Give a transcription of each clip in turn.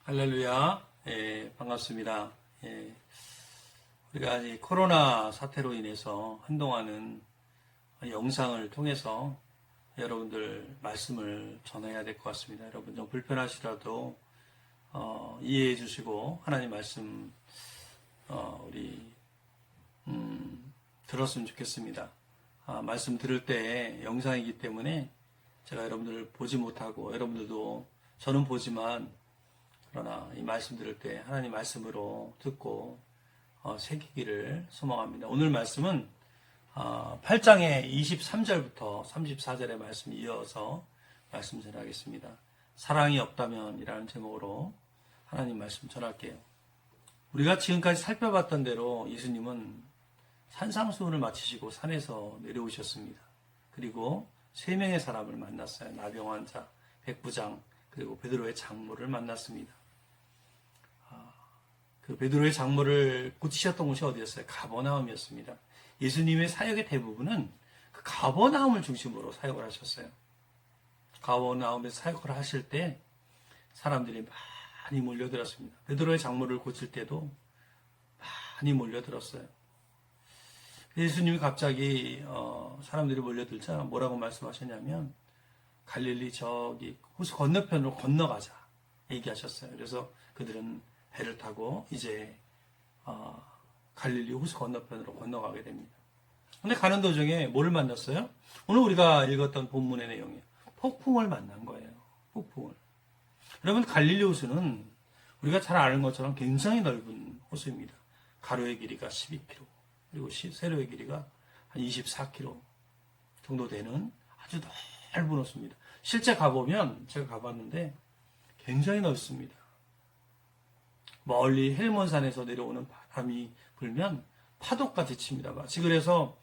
할렐루야. 예, 반갑습니다. 예, 우리가 이 코로나 사태로 인해서 한동안은 영상을 통해서 여러분들 말씀을 전해야 될 것 같습니다. 여러분 좀 불편하시더라도 이해해 주시고 하나님 말씀 우리 들었으면 좋겠습니다. 말씀 들을 때 영상이기 때문에 제가 여러분들을 보지 못하고 여러분들도 저는 보지만 그러나 이 말씀 들을 때 하나님 말씀으로 듣고 새기기를 소망합니다. 오늘 말씀은 8장의 23절부터 34절의 말씀 이어서 말씀 전하겠습니다. 사랑이 없다면 이라는 제목으로 하나님 말씀 전할게요. 우리가 지금까지 살펴봤던 대로 예수님은 산상수훈을 마치시고 산에서 내려오셨습니다. 그리고 3명의 사람을 만났어요. 나병 환자, 백부장, 그리고 베드로의 장모를 만났습니다. 그 베드로의 장모를 고치셨던 곳이 어디였어요? 가버나움이었습니다. 예수님의 사역의 대부분은 그 가버나움을 중심으로 사역을 하셨어요. 가버나움에서 사역을 하실 때 사람들이 많이 몰려들었습니다. 베드로의 장모를 고칠 때도 많이 몰려들었어요. 예수님이 갑자기 사람들이 몰려들자 뭐라고 말씀하셨냐면 갈릴리 저기 호수 건너편으로 건너가자 얘기하셨어요. 그래서 그들은 배를 타고 이제 갈릴리 호수 건너편으로 건너가게 됩니다. 근데 가는 도중에 뭐를 만났어요? 오늘 우리가 읽었던 본문의 내용이에요. 폭풍을 만난 거예요. 폭풍을. 여러분 갈릴리 호수는 우리가 잘 아는 것처럼 굉장히 넓은 호수입니다. 가로의 길이가 12km 그리고 세로의 길이가 한 24km 정도 되는 아주 넓은 호수입니다. 실제 가보면 제가 가봤는데 굉장히 넓습니다. 멀리 헬몬산에서 내려오는 바람이 불면 파도까지 칩니다. 마치 그래서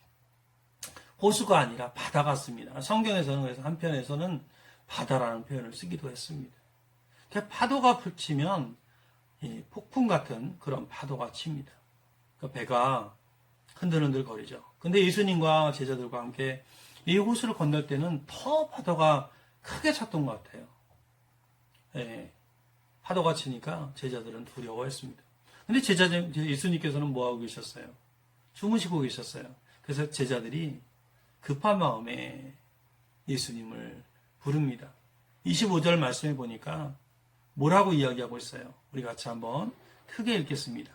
호수가 아니라 바다 같습니다. 성경에서는 그래서 한편에서는 바다라는 표현을 쓰기도 했습니다. 파도가 치면 폭풍 같은 그런 파도가 칩니다. 배가 흔들흔들 거리죠. 근데 예수님과 제자들과 함께 이 호수를 건널 때는 더 파도가 크게 쳤던 것 같아요. 파도가 치니까 제자들은 두려워했습니다. 근데 예수님께서는 뭐하고 계셨어요? 주무시고 계셨어요. 그래서 제자들이 급한 마음에 예수님을 부릅니다. 25절 말씀해 보니까 뭐라고 이야기하고 있어요? 우리 같이 한번 크게 읽겠습니다.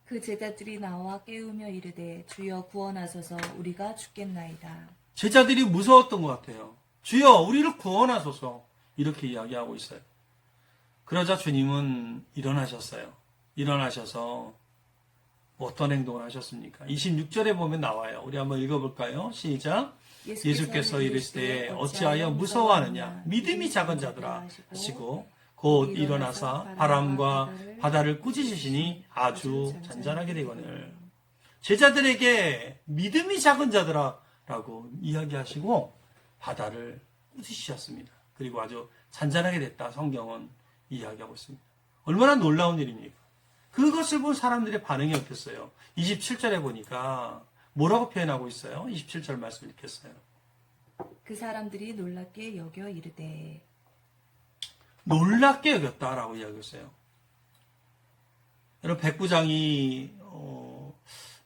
그 제자들이 나와 깨우며 이르되 주여 구원하소서 우리가 죽겠나이다. 제자들이 무서웠던 것 같아요. 주여 우리를 구원하소서 이렇게 이야기하고 있어요. 그러자 주님은 일어나셨어요. 일어나셔서 어떤 행동을 하셨습니까? 26절에 보면 나와요. 우리 한번 읽어볼까요? 시작. 예수께서 이르시되 어찌하여 무서워하느냐 믿음이 작은 자들아 하시고 곧 일어나사 바람과 바다를 꾸짖으시니 아주 잔잔하게 되거늘. 제자들에게 믿음이 작은 자들아 라고 이야기하시고 바다를 꾸짖으셨습니다. 그리고 아주 잔잔하게 됐다 성경은 이야기하고 있습니다. 얼마나 놀라운 일입니까? 그것을 본 사람들의 반응이 어땠어요? 27절에 보니까 뭐라고 표현하고 있어요? 27절 말씀 읽겠어요. 그 사람들이 놀랍게 여겨 이르되 놀랍게 여겼다라고 이야기했어요. 여러분 백부장이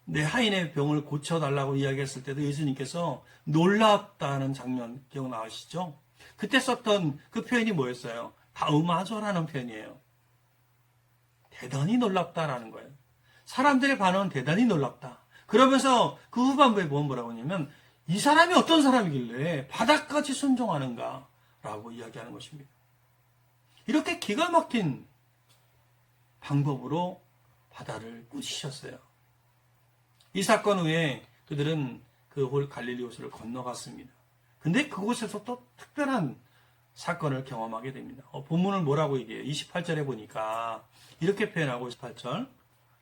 내 하인의 병을 고쳐달라고 이야기했을 때도 예수님께서 놀랍다는 장면 기억나시죠? 그때 썼던 그 표현이 뭐였어요? 다음하소라는 표현이에요. 대단히 놀랍다라는 거예요. 사람들의 반응은 대단히 놀랍다. 그러면서 그 후반부에 보면 뭐라고 하냐면 이 사람이 어떤 사람이길래 바다까지 순종하는가 라고 이야기하는 것입니다. 이렇게 기가 막힌 방법으로 바다를 꾸짖으셨어요. 이 사건 후에 그들은 그 갈릴리 호수를 건너갔습니다. 근데 그곳에서 또 특별한 사건을 경험하게 됩니다. 본문을 뭐라고 얘기해요? 28절에 보니까 이렇게 표현하고 28절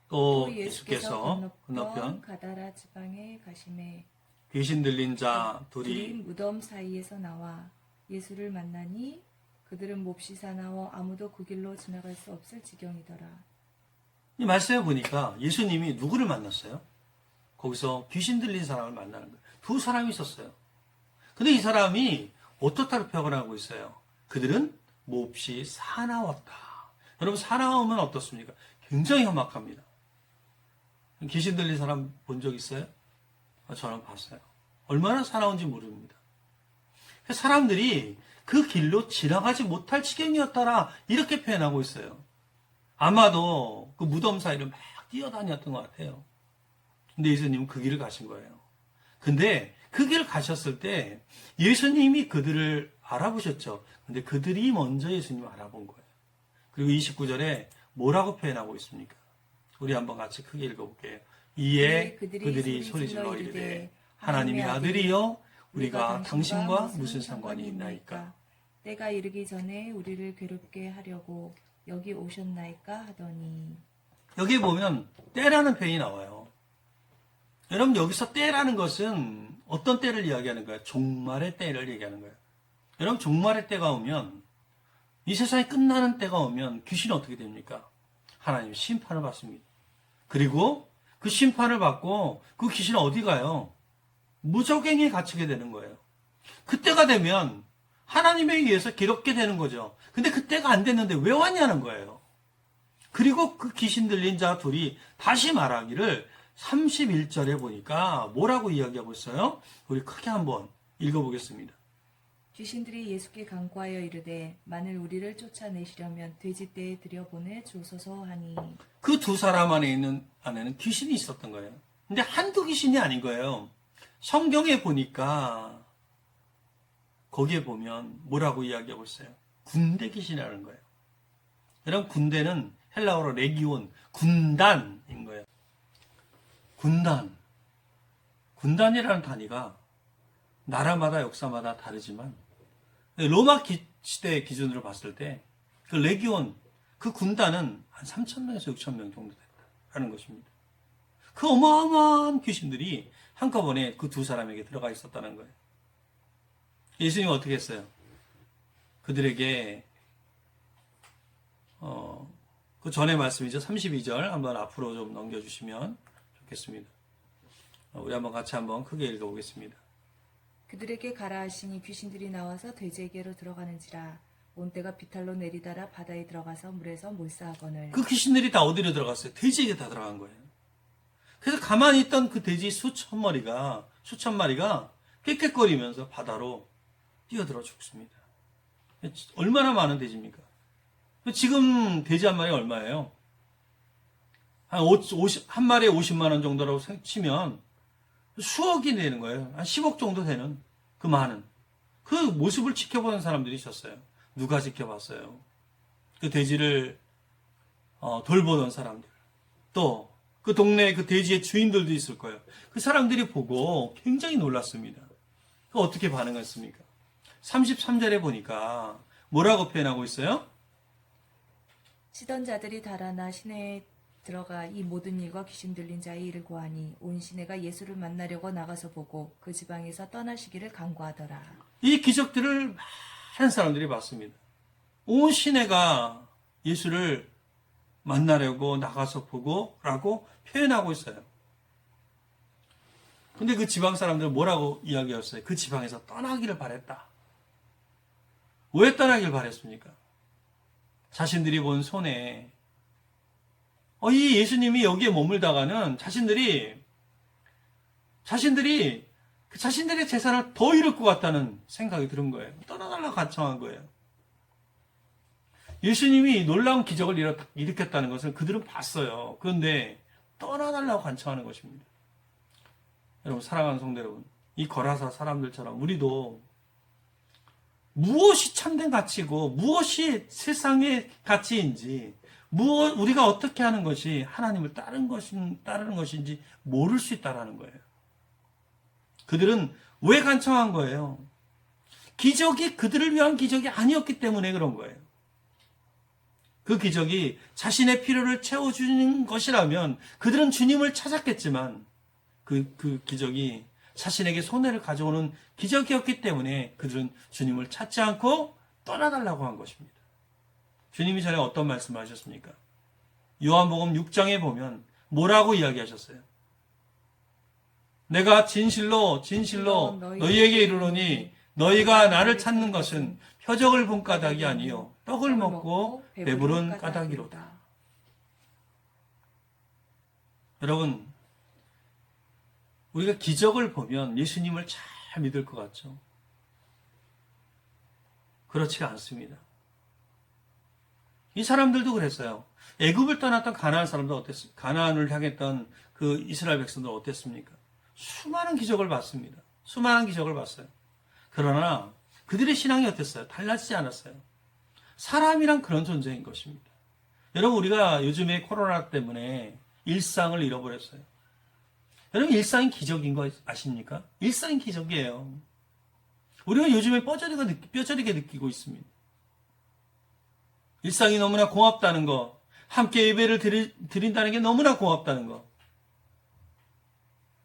또 예수께서 건너편 가다라 지방에 가심에 귀신 들린 자 둘이 무덤 사이에서 나와 예수를 만나니 그들은 몹시 사나워 아무도 그 길로 지나갈 수 없을 지경이더라. 이 말씀에 보니까 예수님이 누구를 만났어요? 거기서 귀신 들린 사람을 만나는 거예요. 두 사람이 있었어요. 근데 이 사람이 어떻다고 표현하고 있어요? 그들은 몹시 사나웠다. 여러분, 사나움은 어떻습니까? 굉장히 험악합니다. 귀신 들린 사람 본 적 있어요? 저는 봤어요. 얼마나 사나운지 모릅니다. 사람들이 그 길로 지나가지 못할 지경이었더라, 이렇게 표현하고 있어요. 아마도 그 무덤 사이를 막 뛰어다녔던 것 같아요. 근데 예수님은 그 길을 가신 거예요. 근데 그 길을 가셨을 때 예수님이 그들을 알아보셨죠. 근데 그들이 먼저 예수님을 알아본 거예요. 그리고 29절에 뭐라고 표현하고 있습니까? 우리 한번 같이 크게 읽어볼게요. 이에 그들이 소리질러 이르되 하나님의 아들이여 우리가 당신과 무슨 상관이 있나이까? 때가 이르기 전에 우리를 괴롭게 하려고 여기 오셨나이까 하더니. 여기 보면 때라는 표현이 나와요. 여러분, 여기서 때라는 것은 어떤 때를 이야기하는 거예요? 종말의 때를 얘기하는 거예요. 여러분, 종말의 때가 오면, 이 세상이 끝나는 때가 오면 귀신은 어떻게 됩니까? 하나님 심판을 받습니다. 그리고 그 심판을 받고 그 귀신은 어디 가요? 무적행에 갇히게 되는 거예요. 그때가 되면 하나님에 의해서 괴롭게 되는 거죠. 근데 그때가 안 됐는데 왜 왔냐는 거예요. 그리고 그 귀신 들린 자 둘이 다시 말하기를 31절에 보니까 뭐라고 이야기하고 있어요? 우리 크게 한번 읽어보겠습니다. 귀신들이 예수께 간구하여 이르되 만일 우리를 쫓아내시려면 돼지떼에 들여보내 주소서 하니. 그 두 사람 안에는 귀신이 있었던 거예요. 근데 한두 귀신이 아닌 거예요. 성경에 보니까 거기에 보면 뭐라고 이야기하고 있어요? 군대 귀신이라는 거예요. 여러분, 군대는 헬라어로 레기온, 군단인 거예요. 군단이라는 단위가 나라마다 역사마다 다르지만 로마 시대 기준으로 봤을 때 그 레기온, 그 군단은 한 3,000명에서 6,000명 정도 됐다는 것입니다. 그 어마어마한 귀신들이 한꺼번에 그 두 사람에게 들어가 있었다는 거예요. 예수님은 어떻게 했어요? 그들에게 그 전의 말씀이죠. 32절 한번 앞으로 좀 넘겨주시면 좋겠습니다. 우리 한번 같이 한번 크게 읽어보겠습니다. 그들에게 가라 하시니 귀신들이 나와서 돼지에게로 들어가는지라 온 때가 비탈로 내리다라 바다에 들어가서 물에서 몰사하거늘. 그 귀신들이 다 어디로 들어갔어요? 돼지에게 다 들어간 거예요. 그래서 가만히 있던 그 돼지 수천 마리가 깨끗거리면서 바다로 뛰어들어 죽습니다. 얼마나 많은 돼지입니까? 지금 돼지 한 마리가 얼마예요? 한 마리에 50만 원 정도라고 치면 수억이 되는 거예요. 한 10억 정도 되는 그 많은. 그 모습을 지켜보는 사람들이 있었어요. 누가 지켜봤어요? 그 돼지를 돌보던 사람들. 또 그 동네에 그 돼지의 주인들도 있을 거예요. 그 사람들이 보고 굉장히 놀랐습니다. 어떻게 반응했습니까? 33절에 보니까 뭐라고 표현하고 있어요? 치던 자들이 달아나 시내에 들어가 이 모든 일과 귀신 들린 자의 일을 고하니 온 시내가 예수를 만나려고 나가서 보고 그 지방에서 떠나시기를 간구하더라. 이 기적들을 많은 사람들이 봤습니다. 온 시내가 예수를 만나려고 나가서 보고 라고 표현하고 있어요. 근데 그 지방 사람들은 뭐라고 이야기했어요? 그 지방에서 떠나기를 바랬다. 왜 떠나기를 바랬습니까? 자신들이 본 손에 이 예수님이 여기에 머물다가는 자신들이 자신들의 재산을 더 잃을 것 같다는 생각이 들은 거예요. 떠나달라고 간청한 거예요. 예수님이 놀라운 기적을 일으켰다는 것을 그들은 봤어요. 그런데 떠나달라고 간청하는 것입니다. 여러분, 사랑하는 성도 여러분, 이 거라사 사람들처럼 우리도 무엇이 참된 가치고 무엇이 세상의 가치인지 우리가 어떻게 하는 것이 하나님을 따르는 것인지 모를 수 있다는 거예요. 그들은 왜 간청한 거예요? 기적이 그들을 위한 기적이 아니었기 때문에 그런 거예요. 그 기적이 자신의 필요를 채워주는 것이라면 그들은 주님을 찾았겠지만 그 기적이 자신에게 손해를 가져오는 기적이었기 때문에 그들은 주님을 찾지 않고 떠나달라고 한 것입니다. 주님이 전에 어떤 말씀을 하셨습니까? 요한복음 6장에 보면 뭐라고 이야기하셨어요? 내가 진실로 너희에게 이르노니 너희가 나를 찾는 것은 표적을 본 까닭이 아니요 떡을 먹고 배부른 까닭이로다. 여러분, 우리가 기적을 보면 예수님을 잘 믿을 것 같죠? 그렇지가 않습니다. 이 사람들도 그랬어요. 애굽을 떠났던 가나안 사람도 어땠습니까? 가나안을 향했던 그 이스라엘 백성들 어땠습니까? 수많은 기적을 봤습니다. 수많은 기적을 봤어요. 그러나 그들의 신앙이 어땠어요? 달라지지 않았어요. 사람이란 그런 존재인 것입니다. 여러분, 우리가 요즘에 코로나 때문에 일상을 잃어버렸어요. 여러분, 일상이 기적인 거 아십니까? 일상이 기적이에요. 우리가 요즘에 뼈저리게 느끼고 있습니다. 일상이 너무나 고맙다는 거, 함께 예배를 드린다는 게 너무나 고맙다는 거.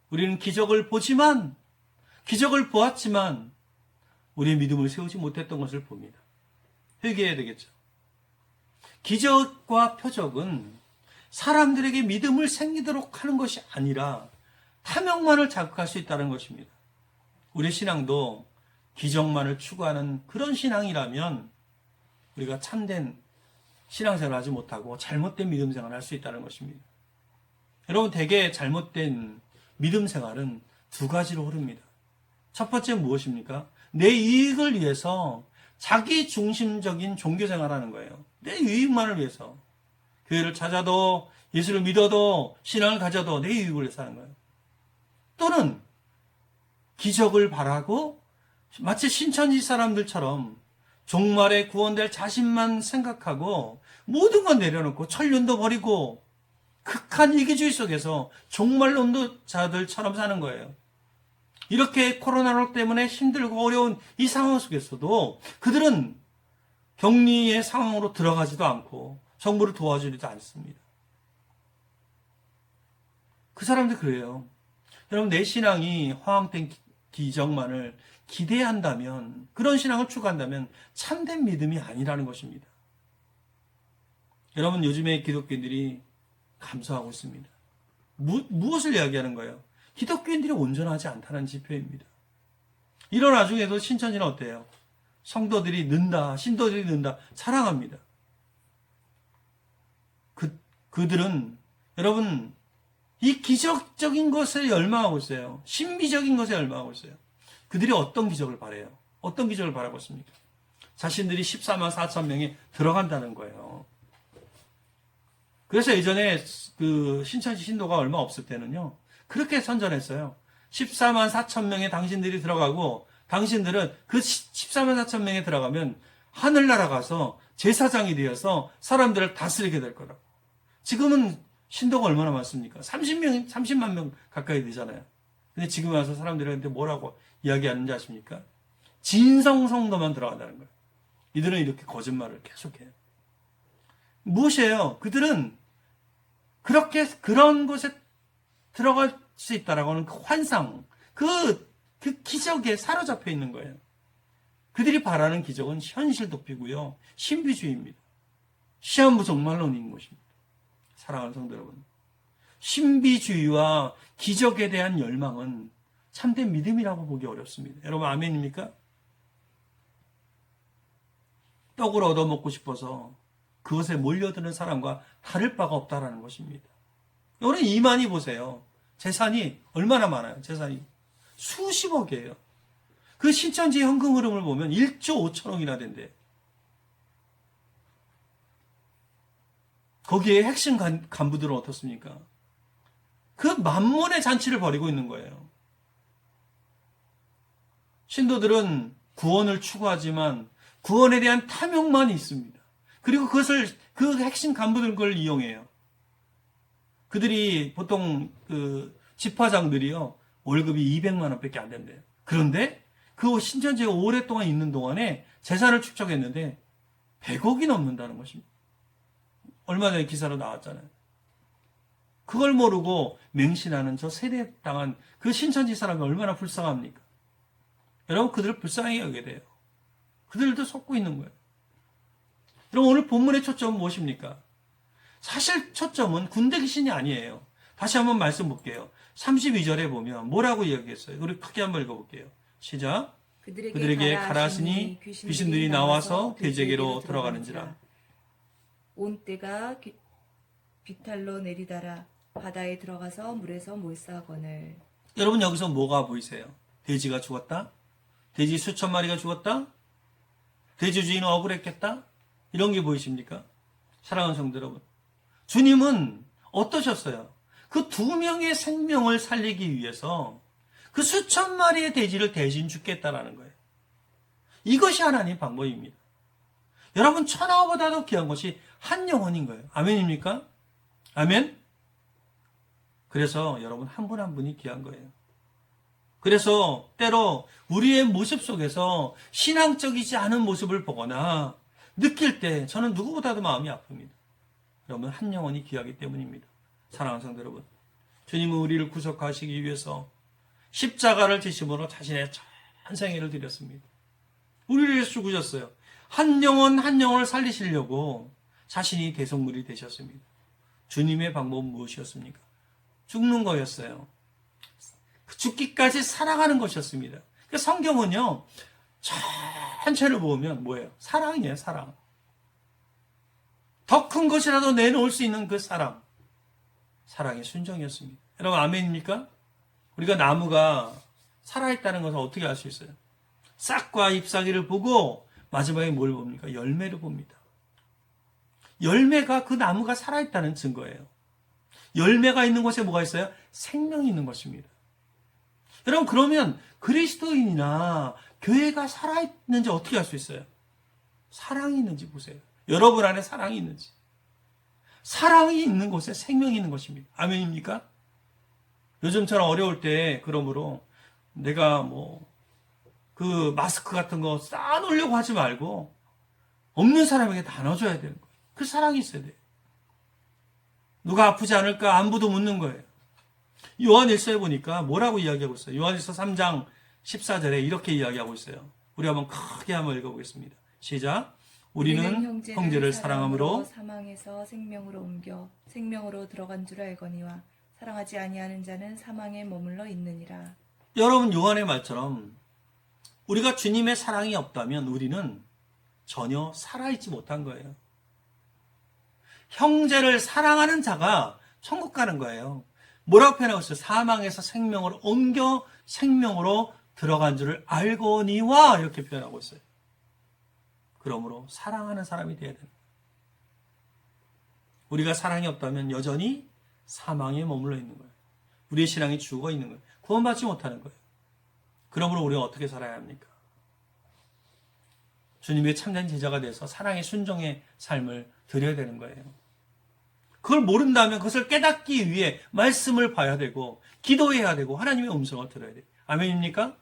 우리는 기적을 보았지만, 우리의 믿음을 세우지 못했던 것을 봅니다. 회개해야 되겠죠. 기적과 표적은 사람들에게 믿음을 생기도록 하는 것이 아니라 탐욕만을 자극할 수 있다는 것입니다. 우리 신앙도 기적만을 추구하는 그런 신앙이라면 우리가 참된 신앙생활을 하지 못하고 잘못된 믿음 생활을 할 수 있다는 것입니다. 여러분, 대개 잘못된 믿음 생활은 두 가지로 흐릅니다. 첫 번째는 무엇입니까? 내 이익을 위해서 자기 중심적인 종교 생활하는 거예요. 내 이익만을 위해서. 교회를 찾아도, 예수를 믿어도, 신앙을 가져도 내 이익을 위해서 하는 거예요. 또는 기적을 바라고 마치 신천지 사람들처럼 종말에 구원될 자신만 생각하고 모든 건 내려놓고 천륜도 버리고 극한 이기주의 속에서 종말론자들처럼 사는 거예요. 이렇게 코로나 때문에 힘들고 어려운 이 상황 속에서도 그들은 격리의 상황으로 들어가지도 않고 정부를 도와주지도 않습니다. 그 사람들 그래요. 여러분, 내 신앙이 허황된 기적만을 기대한다면, 그런 신앙을 추구한다면 참된 믿음이 아니라는 것입니다. 여러분, 요즘에 기독교인들이 감소하고 있습니다. 무엇을 이야기하는 거예요? 기독교인들이 온전하지 않다는 지표입니다. 이런 와중에도 신천지는 어때요? 성도들이 는다, 신도들이 는다, 자랑합니다. 그들은, 여러분, 이 기적적인 것에 열망하고 있어요. 신비적인 것에 열망하고 있어요. 그들이 어떤 기적을 바라요? 어떤 기적을 바라고 있습니까? 자신들이 14만 4천 명이 들어간다는 거예요. 그래서 예전에 그 신천지 신도가 얼마 없을 때는요, 그렇게 선전했어요. 14만 4천 명의 당신들이 들어가고, 당신들은 그 14만 4천 명에 들어가면 하늘나라 가서 제사장이 되어서 사람들을 다스리게 될 거라고. 지금은 신도가 얼마나 많습니까? 30만 명 가까이 되잖아요. 근데 지금 와서 사람들한테 뭐라고 이야기하는지 아십니까? 진성 성도만 들어간다는 거예요. 이들은 이렇게 거짓말을 계속해요. 무엇이에요? 그들은 그런 곳에 들어갈 수 있다라고 하는 그 환상, 그 기적에 사로잡혀 있는 거예요. 그들이 바라는 기적은 현실 도피고요, 신비주의입니다. 시한부 종말론인 것입니다. 사랑하는 성도 여러분, 신비주의와 기적에 대한 열망은 참된 믿음이라고 보기 어렵습니다. 여러분, 아멘입니까? 떡을 얻어먹고 싶어서 그것에 몰려드는 사람과 다를 바가 없다라는 것입니다. 여러분, 이만희 보세요. 재산이 얼마나 많아요? 재산이 수십억이에요. 그 신천지 현금 흐름을 보면 1조 5천억이나 된대요. 거기에 핵심 간부들은 어떻습니까? 그 만몬의 잔치를 벌이고 있는 거예요. 신도들은 구원을 추구하지만 구원에 대한 탐욕만 있습니다. 그리고 그 핵심 간부들 그걸 이용해요. 그들이 보통 그 집화장들이요, 월급이 200만 원밖에 안 된대요. 그런데 그 신천지에 오랫동안 있는 동안에 재산을 축적했는데 100억이 넘는다는 것입니다. 얼마 전에 기사로 나왔잖아요. 그걸 모르고 맹신하는 저 세례당한 그 신천지 사람이 얼마나 불쌍합니까? 여러분, 그들을 불쌍하게 여기게 돼요. 그들도 속고 있는 거예요. 그럼 오늘 본문의 초점은 무엇입니까? 사실 초점은 군대 귀신이 아니에요. 다시 한번 말씀 볼게요. 32절에 보면 뭐라고 이야기했어요? 우리 크게 한번 읽어볼게요. 시작. 그들에게 가라 하시니 귀신들이 나와서 돼지에게로 들어가는지라. 온 떼가 비탈로 내리다라. 바다에 들어가서 물에서 몰사하거늘. 여러분 여기서 뭐가 보이세요? 돼지가 죽었다? 돼지 수천 마리가 죽었다? 돼지 주인은 억울했겠다? 이런 게 보이십니까? 사랑하는 성도 여러분, 주님은 어떠셨어요? 그 2명의 생명을 살리기 위해서 그 수천 마리의 돼지를 대신 죽겠다라는 거예요. 이것이 하나님의 방법입니다. 여러분, 천하보다도 귀한 것이 한 영혼인 거예요. 아멘입니까? 아멘? 그래서 여러분, 한 분 한 분이 귀한 거예요. 그래서 때로 우리의 모습 속에서 신앙적이지 않은 모습을 보거나 느낄 때 저는 누구보다도 마음이 아픕니다. 여러분, 한 영혼이 귀하기 때문입니다. 사랑하는 성도 여러분, 주님은 우리를 구속하시기 위해서 십자가를 지심으로 자신의 전생애를 드렸습니다. 우리를 위해서 죽으셨어요. 한 영혼 한 영혼을 살리시려고 자신이 대속물이 되셨습니다. 주님의 방법은 무엇이었습니까? 죽는 거였어요. 죽기까지 살아가는 것이었습니다. 성경은요, 전체를 보면 뭐예요? 사랑이에요, 사랑. 더 큰 것이라도 내놓을 수 있는 그 사랑. 사랑의 순종이었습니다. 여러분, 아멘입니까? 우리가 나무가 살아있다는 것을 어떻게 알 수 있어요? 싹과 잎사귀를 보고 마지막에 뭘 봅니까? 열매를 봅니다. 열매가 그 나무가 살아있다는 증거예요. 열매가 있는 곳에 뭐가 있어요? 생명이 있는 것입니다. 여러분, 그러면 그리스도인이나 교회가 살아있는지 어떻게 알 수 있어요? 사랑이 있는지 보세요. 여러분 안에 사랑이 있는지. 사랑이 있는 곳에 생명이 있는 것입니다. 아멘입니까? 요즘처럼 어려울 때, 그러므로 내가 그 마스크 같은 거 쌓아놓으려고 하지 말고 없는 사람에게 나눠줘야 되는 거예요. 그 사랑이 있어야 돼요. 누가 아프지 않을까 안부도 묻는 거예요. 요한일서에 보니까 뭐라고 이야기하고 있어요? 요한일서 3장 14절에 이렇게 이야기하고 있어요. 우리 한번 크게 한번 읽어보겠습니다. 시작. 우리는 형제를 사랑함으로 사망에서 생명으로 옮겨 생명으로 들어간 줄 알거니와 사랑하지 아니하는 자는 사망에 머물러 있느니라. 여러분, 요한의 말처럼 우리가 주님의 사랑이 없다면 우리는 전혀 살아있지 못한 거예요. 형제를 사랑하는 자가 천국 가는 거예요. 뭐라고 표현하고 있어요? 사망에서 생명으로 옮겨 생명으로 들어간 줄을 알거니와 이렇게 표현하고 있어요. 그러므로 사랑하는 사람이 되어야 됩니다. 우리가 사랑이 없다면 여전히 사망에 머물러 있는 거예요. 우리의 신앙이 죽어 있는 거예요. 구원받지 못하는 거예요. 그러므로 우리가 어떻게 살아야 합니까? 주님의 참된 제자가 돼서 사랑의 순종의 삶을 드려야 되는 거예요. 그걸 모른다면 그것을 깨닫기 위해 말씀을 봐야 되고 기도해야 되고 하나님의 음성을 들어야 돼요. 아멘입니까?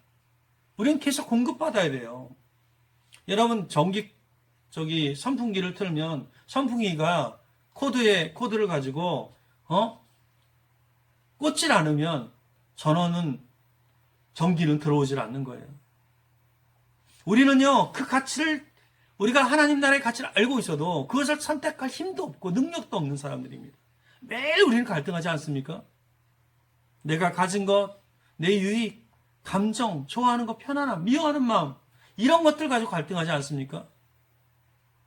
우리는 계속 공급받아야 돼요. 여러분, 선풍기를 틀면 선풍기가 코드를 가지고 꽂질 않으면 전기는 들어오질 않는 거예요. 우리는요, 그 가치를, 우리가 하나님 나라의 가치를 알고 있어도 그것을 선택할 힘도 없고 능력도 없는 사람들입니다. 매일 우리는 갈등하지 않습니까? 내가 가진 것, 내 유익, 감정, 좋아하는 것, 편안함, 미워하는 마음, 이런 것들 가지고 갈등하지 않습니까?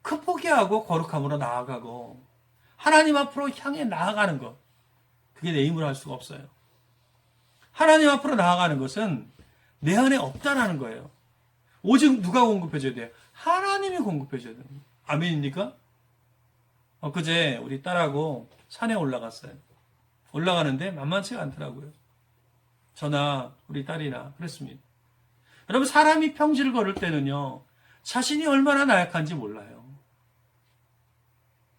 그 포기하고 거룩함으로 나아가고 하나님 앞으로 향해 나아가는 것, 그게 내 힘으로 할 수가 없어요. 하나님 앞으로 나아가는 것은 내 안에 없다라는 거예요. 오직 누가 공급해줘야 돼요? 하나님이 공급해줘야 돼요. 아멘입니까? 엊그제 우리 딸하고 산에 올라갔어요. 올라가는데 만만치가 않더라고요. 저나 우리 딸이나 그랬습니다. 여러분, 사람이 평지를 걸을 때는요, 자신이 얼마나 나약한지 몰라요.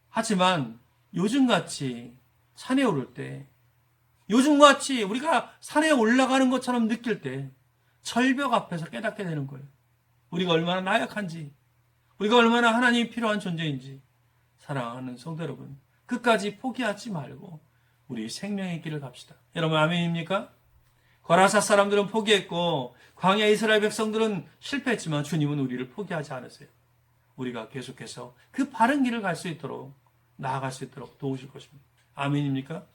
하지만 요즘같이 산에 오를 때, 요즘같이 우리가 산에 올라가는 것처럼 느낄 때 절벽 앞에서 깨닫게 되는 거예요. 우리가 얼마나 나약한지, 우리가 얼마나 하나님이 필요한 존재인지. 사랑하는 성도 여러분, 끝까지 포기하지 말고 우리 생명의 길을 갑시다. 여러분, 아멘입니까? 거라사 사람들은 포기했고 광야 이스라엘 백성들은 실패했지만 주님은 우리를 포기하지 않으세요. 우리가 계속해서 그 바른 길을 갈 수 있도록, 나아갈 수 있도록 도우실 것입니다. 아멘입니까?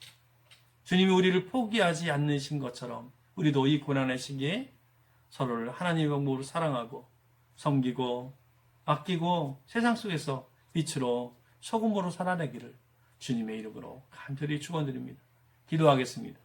주님이 우리를 포기하지 않으신 것처럼 우리도 이 고난의 시기에 서로를 하나님의 방법으로 사랑하고 섬기고 아끼고 세상 속에서 빛으로 소금으로 살아내기를 주님의 이름으로 간절히 축원드립니다. 기도하겠습니다.